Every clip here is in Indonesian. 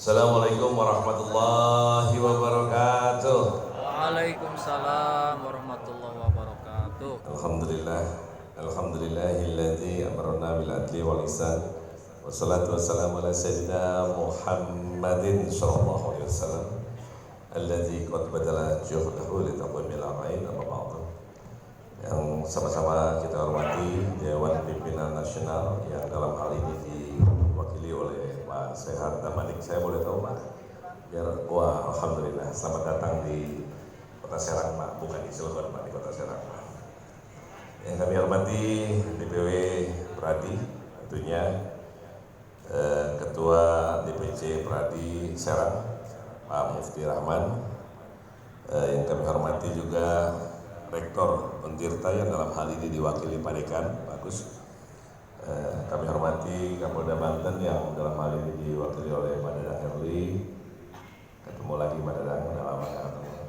Assalamualaikum warahmatullahi wabarakatuh. Waalaikumsalam warahmatullahi wabarakatuh. Alhamdulillahilladzi amarna bil adli wal ihsan. Wassalatu wassalamu ala sayyidina Muhammadin sallallahu alaihi wasallam alladzi qad badala juhdahu li taqwimil a'in amma ba'du. Yang sama-sama kita hormati Dewan Pimpinan Nasional yang dalam hal ini diwakili oleh Pak Sehat Damanik. Saya boleh tahu Pak? Wah, alhamdulillah, selamat datang di Kota Serang Pak, bukan di Cilegon Pak, di Kota Serang Pak. Yang kami hormati DPW Pradi, tentunya Ketua DPC Pradi Serang Pak Mufti Rahman. Yang kami hormati juga Rektor Untirta yang dalam hal ini diwakili Pak Dekan, Pak Agus. Kami hormati Kapolda Banten yang dalam hal ini diwakili oleh Pak Dadang Herli. Ketemu lagi Pak Dadang, udah lama nggak ketemu.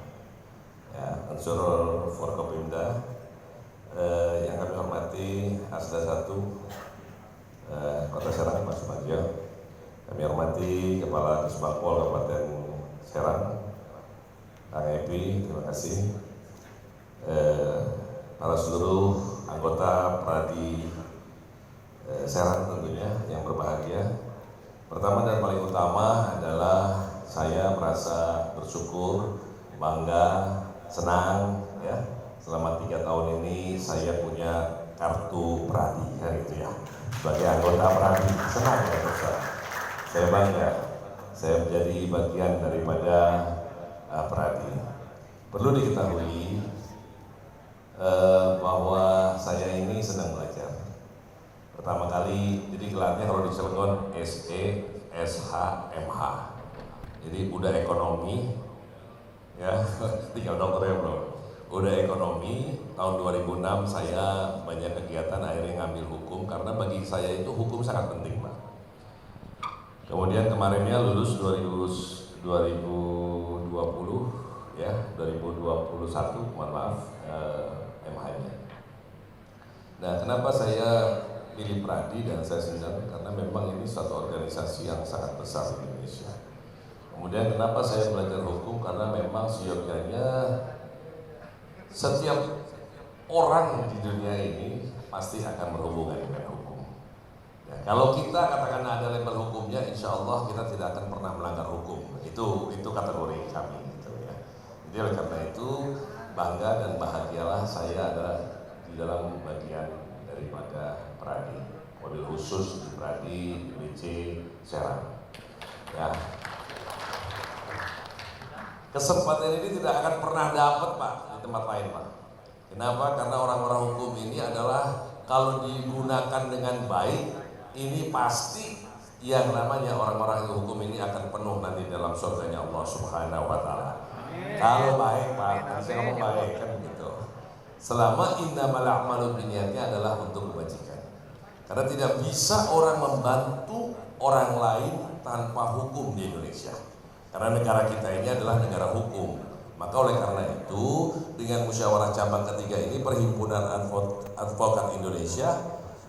Ya, unsur Forkopimda. Yang kami hormati Asda 1 Kota Serang Pak Sumarjo. Kami hormati Kepala Kesbangpol Kabupaten Serang Kang Epi, terima kasih. Para seluruh anggota Pradi Serang tentunya yang berbahagia. Pertama dan paling utama adalah saya merasa bersyukur, bangga, senang ya. Selama 3 tahun ini saya punya kartu Pradi ya gitu ya. Sebagai anggota Pradi senang ya Ustaz. Saya bangga. Saya menjadi bagian daripada Pradi. Perlu diketahui bahwa saya ini sedang belajar. Pertama kali, jadi gelarnya kalau di Cilegon SE, SH, MH. Jadi udah ekonomi, ya tinggal dokternya belum. Udah ekonomi, tahun 2006 saya banyak kegiatan akhirnya ngambil hukum karena bagi saya itu hukum sangat penting Pak. Kemudian kemarinnya lulus 2020 ya 2021 mohon maaf MH-nya. Nah, kenapa saya pilih Pradi dan saya senang karena memang ini suatu organisasi yang sangat besar di Indonesia. Kemudian kenapa saya belajar hukum karena memang seyogyanya setiap orang di dunia ini pasti akan berhubungan dengan hukum. Ya, kalau kita katakan ada label hukumnya, insya Allah kita tidak akan pernah melanggar hukum. Itu kategori kami. Jadi oleh karena itu bangga dan bahagialah saya adalah di dalam bagian daripada Pradi, mobil khusus di Pradi DPC Serang. Ya. Kesempatan ini tidak akan pernah dapat Pak di tempat lain Pak. Kenapa? Karena orang-orang hukum ini adalah kalau digunakan dengan baik, ini pasti yang namanya orang-orang hukum ini akan penuh nanti dalam surganya Allah Subhanahu Wa Taala. Kalau baik Pak, saya ngomong baik kan gitu. Selama innamal a'malu binniyatnya adalah untuk kebajikan. Karena tidak bisa orang membantu orang lain tanpa hukum di Indonesia. Karena negara kita ini adalah negara hukum. Maka oleh karena itu dengan musyawarah cabang ketiga ini Perhimpunan Advokat Indonesia,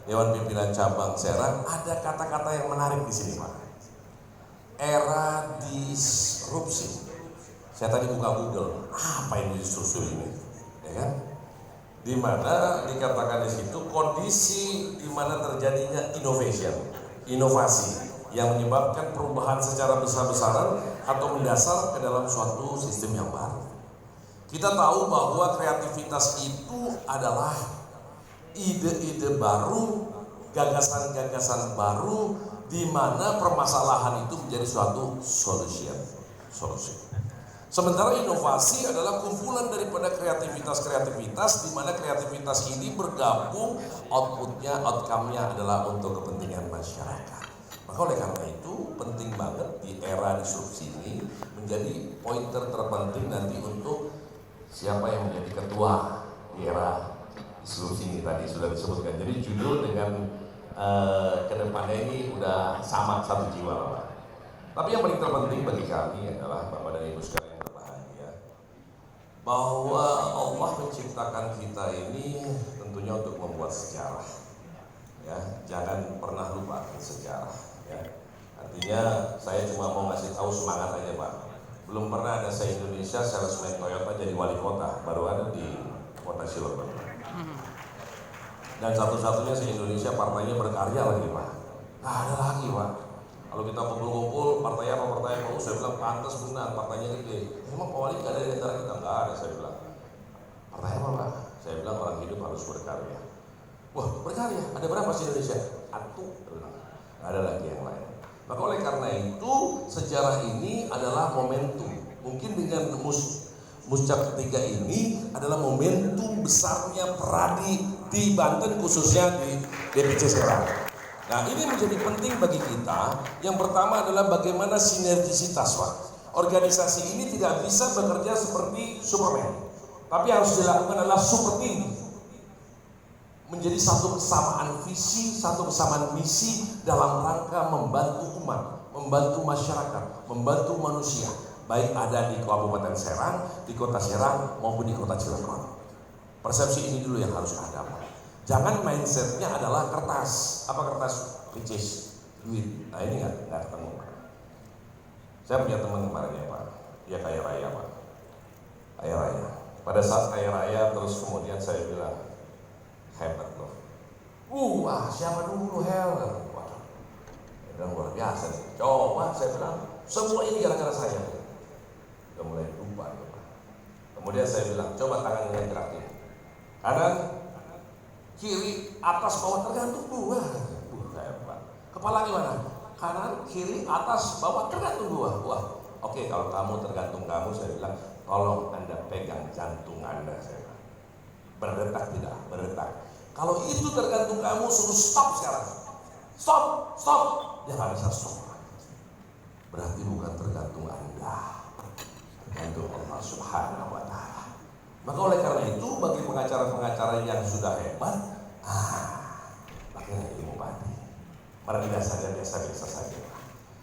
Dewan Pimpinan Cabang Serang, ada kata-kata yang menarik di sini Pak. Era disrupsi. Saya tadi buka Google, apa ini disrupsi ini, ya kan? Di mana dikatakan di situ kondisi di mana terjadinya inovasi yang menyebabkan perubahan secara besar-besaran atau mendasar ke dalam suatu sistem yang baru. Kita tahu bahwa kreativitas itu adalah ide-ide baru, gagasan-gagasan baru, di mana permasalahan itu menjadi suatu solusi. Sementara inovasi adalah kumpulan daripada kreativitas-kreativitas di mana kreativitas ini bergabung, outcome-nya adalah untuk kepentingan masyarakat. Maka oleh karena itu penting banget di era disrupsi ini menjadi pointer terpenting nanti untuk siapa yang menjadi ketua di era disrupsi ini tadi sudah disebutkan. Jadi judul dengan kedepannya ini udah sama satu jiwa Pak. Tapi yang paling terpenting bagi kami adalah Bapak dan Ibu sekalian bahwa Allah menciptakan kita ini tentunya untuk membuat sejarah. Ya, jangan pernah lupakan sejarah. Ya. Artinya saya cuma mau ngasih tahu semangat aja Pak. Belum pernah ada se-Indonesia salesman Toyota jadi wali kota, baru ada di kota Cilegon. Dan satu-satunya se-Indonesia partainya berkarya lagi Pak. Nggak ada lagi Pak. Kalau kita kumpul-kumpul, partai apa partai apa, saya bilang pantas benar, partainya gede. Emang Pak Wali nggak ada di antara kita? Nggak ada, saya bilang. Partai apa Pak? Saya bilang orang hidup harus berkarya. Wah berkarya, ada berapa sih Indonesia? Satu, nggak ada lagi yang lain. Maka oleh karena itu sejarah ini adalah momentum. Mungkin dengan muscap ketiga ini adalah momentum besarnya Pradi di Banten, khususnya di DPC Serang. Nah ini menjadi penting bagi kita. Yang pertama adalah bagaimana sinergisitas Pak. Organisasi ini tidak bisa bekerja seperti Superman, tapi harus dilakukan adalah super team. Menjadi satu kesamaan visi, satu kesamaan misi dalam rangka membantu umat, membantu masyarakat, membantu manusia, baik ada di Kabupaten Serang, di Kota Serang maupun di Kota Cilegon. Persepsi ini dulu yang harus ada Pak. Jangan mindsetnya adalah kertas. Apa kertas? Ricis, duit. Nah ini nggak ketemu Pak. Saya punya teman kemarin ya Pak, dia kaya raya Pak, kaya raya. Pada saat kaya raya terus kemudian saya bilang, hebat loh. Wah siapa dulu hell? Wah, udah luar biasa nih. Coba saya bilang, semua ini gara-gara saya. Udah mulai lupa ya Pak. Kemudian saya bilang, coba tangan yang gerakin. Kanan, kiri, atas, bawah, tergantung gua. Hebat. Kepala gimana? Kanan, kiri, atas, bawah, tergantung gua. Wah, oke kalau kamu tergantung kamu, saya bilang, tolong Anda pegang jantung Anda, saya bilang. Berdetak tidak? Berdetak. Kalau itu tergantung kamu, suruh stop sekarang. Stop, stop. Dia nggak bisa stop. Berarti bukan tergantung Anda, tergantung Allah Subhanahu Wa Taala. Maka oleh karena itu, bagi pengacara-pengacara yang sudah hebat, pakailah ilmu padi. Mereka saja biasa-biasa saja.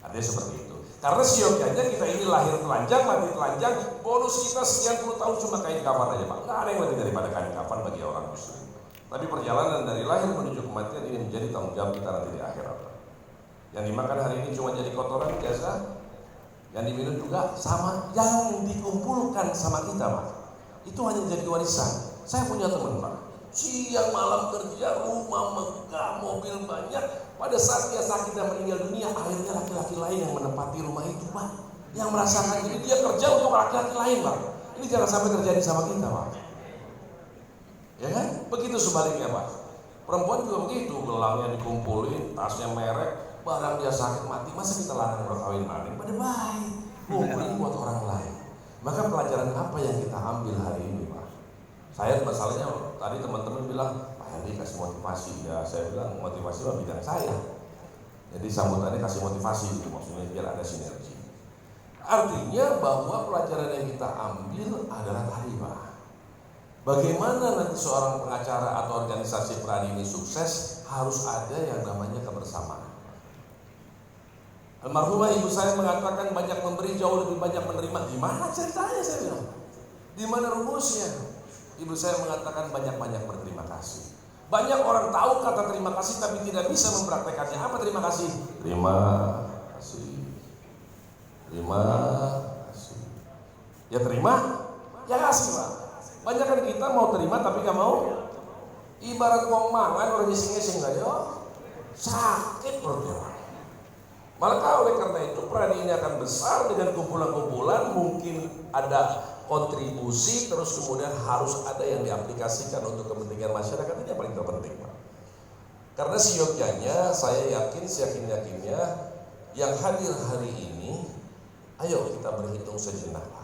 Artinya seperti itu. Karena siokianya kita ini lahir telanjang, mati telanjang, bonus kita sekian puluh tahun cuma kain kafan aja Pak. Nggak ada yang lebih daripada kain kafan bagi orang muslim. Tapi perjalanan dari lahir menuju kematian ini menjadi tanggung jawab kita nanti di akhirat. Yang dimakan hari ini cuma jadi kotoran biasa, yang diminum juga sama, yang dikumpulkan sama kita Pak. Itu hanya jadi warisan. Saya punya teman Pak, siang malam kerja, rumah megah, mobil banyak. Pada saat dia sakit dan meninggal dunia, akhirnya laki-laki lain yang menempati rumah itu Pak, yang merasakan ini. Dia kerja untuk laki-laki lain Pak. Ini jangan sampai terjadi sama kita Pak. Ya kan? Begitu sebaliknya Pak. Perempuan juga begitu, gelangnya dikumpulin, tasnya merek, barang dia sakit mati, masa kita larang berkawin maling? Pada baik, ngumpulin buat orang lain. Maka pelajaran apa yang kita ambil hari ini Pak? Saya masalahnya tadi teman-teman bilang, Pak Hendy kasih motivasi. Ya saya bilang motivasi lah bidang saya. Jadi sambutannya kasih motivasi gitu, maksudnya biar ada sinergi. Artinya bahwa pelajaran yang kita ambil adalah tadi Pak. Bagaimana nanti seorang pengacara atau organisasi Pradi ini sukses, harus ada yang namanya kebersamaan. Almarhumah ibu saya mengatakan banyak memberi jauh lebih banyak menerima. Gimana ceritanya saya bilang? Di mana rumusnya? Ibu saya mengatakan banyak-banyak berterima kasih. Banyak orang tahu kata terima kasih tapi tidak bisa mempraktekannya. Apa terima kasih? Terima kasih. Terima kasih. Ya terima, ya kasih Pak. Banyak kan kita mau terima tapi gak mau. Ibarat uang mangan orang ngising-ngising aja, sakit perutnya. Maka oleh karena itu Pradi ini akan besar dengan kumpulan-kumpulan, mungkin ada kontribusi, terus kemudian harus ada yang diaplikasikan untuk kepentingan masyarakat. Ini yang paling terpenting Pak. Karena siokianya saya yakin, seyakin-yakinnya yang hadir hari ini, ayo kita berhitung sejenak Pak.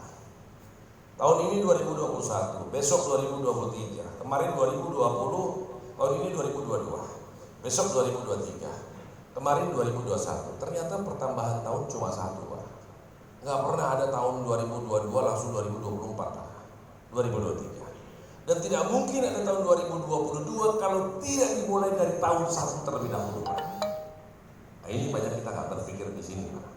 Tahun ini 2021, besok 2023, kemarin 2020, tahun ini 2022, besok 2023, kemarin 2021. Ternyata pertambahan tahun cuma satu Pak. Nggak pernah ada tahun 2022 langsung 2024 Pak. 2023. Dan tidak mungkin ada tahun 2022 kalau tidak dimulai dari tahun 1 terlebih dahulu Pak. Nah, ini banyak kita nggak berpikir di sini Pak.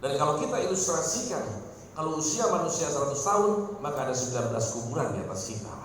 Dan kalau kita ilustrasikan, kalau usia manusia 100 tahun, maka ada 19 kuburan di atas kita.